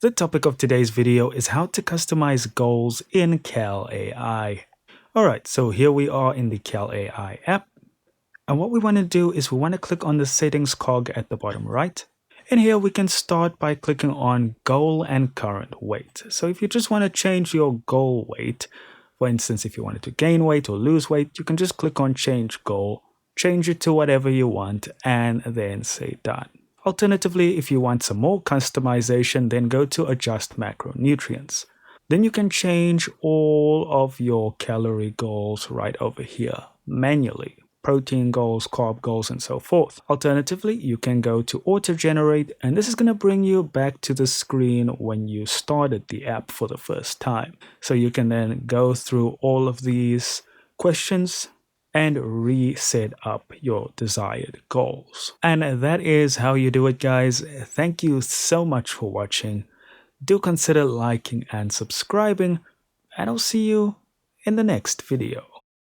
The topic of today's video is how to customize goals in Cal AI. Alright, so here we are in the Cal AI app. And what we want to do is we want to click on the settings cog at the bottom right. And here we can start by clicking on goal and current weight. So if you just want to change your goal weight, for instance, if you wanted to gain weight or lose weight, you can just click on change goal, change it to whatever you want, and then say done. Alternatively, if you want some more customization, then go to adjust macronutrients. Then you can change all of your calorie goals right over here manually. Protein goals, carb goals, and so forth. Alternatively, you can go to auto generate, and this is going to bring you back to the screen when you started the app for the first time. So you can then go through all of these questions and reset up your desired goals. And that is how you do it, guys. Thank you so much for watching. Do consider liking and subscribing, and I'll see you in the next video.